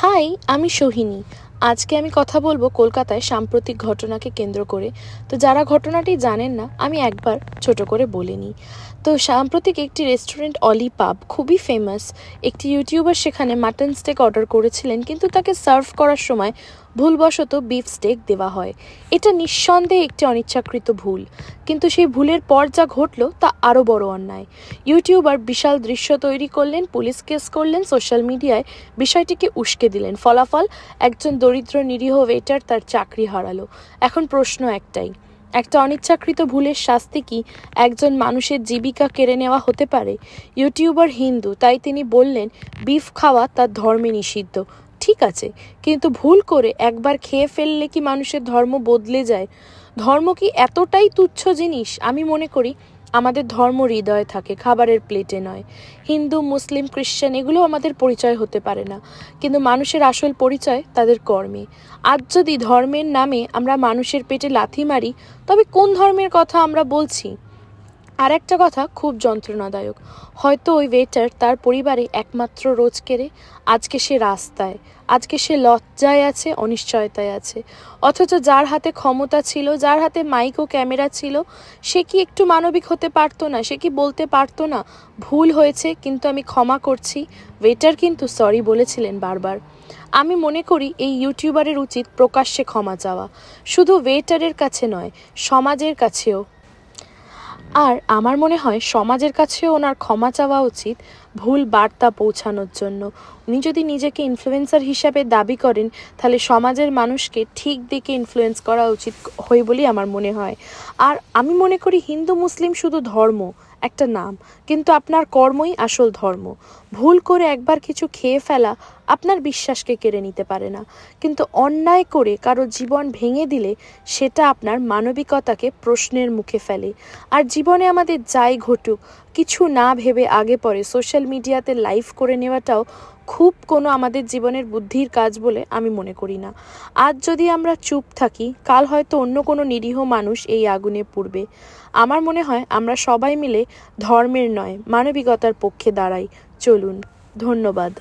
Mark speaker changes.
Speaker 1: High, আমি সোহিনী। আজকে আমি কথা বলবো কলকাতায় সাম্প্রতিক ঘটনাকে কেন্দ্র করে। তো যারা ঘটনাটি জানেন না, আমি একবার ছোট করে বলে নিই। তো সাম্প্রতিক একটি রেস্টুরেন্ট অলি পাব খুবই ফেমাস। একটি ইউটিউবার সেখানে মাটন স্টেক অর্ডার করেছিলেন, কিন্তু তাকে সার্ভ করার সময় ভুলবশত বিফ স্টেক দেওয়া হয়। এটা নিঃসন্দেহে একটি অনিচ্ছাকৃত ভুল, কিন্তু সেই ভুলের পর যা ঘটলো তা আরও বড় অন্যায়। ইউটিউবার বিশাল দৃশ্য তৈরি করলেন, পুলিশ কেস করলেন, সোশ্যাল মিডিয়ায় বিষয়টিকে উস্কে দিলেন। ফলাফল, একজন দরিদ্র নিরীহ ওয়েটার তার চাকরি হারালো। এখন প্রশ্ন একটাই, একটা অনিচ্ছাকৃত ভুলের শাস্তি কি একজন মানুষের জীবিকা কেড়ে নেওয়া হতে পারে? ইউটিউবার হিন্দু, তাই তিনি বললেন বিফ খাওয়া তার ধর্মে নিষিদ্ধ। ঠিক আছে, কিন্তু ভুল করে একবার খেয়ে ফেললে কি মানুষের ধর্ম বদলে যায়? ধর্ম কি এতটাই তুচ্ছ জিনিস? আমি মনে করি আমাদের ধর্ম হৃদয়ে থাকে, খাবারের প্লেটে নয়। হিন্দু, মুসলিম, খ্রিশ্চান এগুলো আমাদের পরিচয় হতে পারে না, কিন্তু মানুষের আসল পরিচয় তাদের কর্মে। আজ যদি ধর্মের নামে আমরা মানুষের পেটে লাথি মারি, তবে কোন ধর্মের কথা আমরা বলছি? আর একটা কথা খুব যন্ত্রণাদায়ক, হয়তো ওই ওয়েটার তার পরিবারে একমাত্র রোজকেরে। আজকে সে রাস্তায়, আজকে সে লজ্জায় আছে, অনিশ্চয়তায় আছে। অথচ যার হাতে ক্ষমতা ছিল, যার হাতে মাইক ও ক্যামেরা ছিল, সে কি একটু মানবিক হতে পারতো না? সে কি বলতে পারতো না ভুল হয়েছে, কিন্তু আমি ক্ষমা করছি? ওয়েটার কিন্তু সরি বলেছিলেন বারবার। আমি মনে করি এই ইউটিউবারের উচিত প্রকাশ্যে ক্ষমা চাওয়া, শুধু ওয়েটারের কাছে নয়, সমাজের কাছেও। আর আমার মনে হয় সমাজের কাছেও ওনার ক্ষমা চাওয়া উচিত ভুল বার্তা পৌঁছানোর জন্য। উনি যদি নিজেকে ইনফ্লুয়েন্সার হিসাবে দাবি করেন, তাহলে সমাজের মানুষকে ঠিক দিকে ইনফ্লুয়েন্স করা উচিত হয় বলেই আমার মনে হয়। আর আমি মনে করি হিন্দু মুসলিম শুধু ধর্ম, একটা নাম, কিন্তু আপনার কর্মই আসল ধর্ম। ভুল করে একবার কিছু খেয়ে ফেলা আপনার বিশ্বাসকে কেড়ে নিতে পারে না, কিন্তু অন্যায় করে কারো জীবন ভেঙে দিলে সেটা আপনার মানবিকতাকে প্রশ্নের মুখে ফেলে। আর জীবনে আমাদের যাই ঘটুক, কিছু না ভেবে আগে পরে সোশ্যাল মিডিয়াতে লাইভ করে নেওয়াটাও খুব কোনো আমাদের জীবনের বুদ্ধির কাজ বলে আমি মনে করি না। আজ যদি আমরা চুপ থাকি, কাল হয়তো অন্য কোনো নিরীহ মানুষ এই আগুনে পুড়বে। আমার মনে হয় আমরা সবাই মিলে ধর্মের নয়, মানবিকতার পক্ষে দাঁড়াই। চলুন। ধন্যবাদ।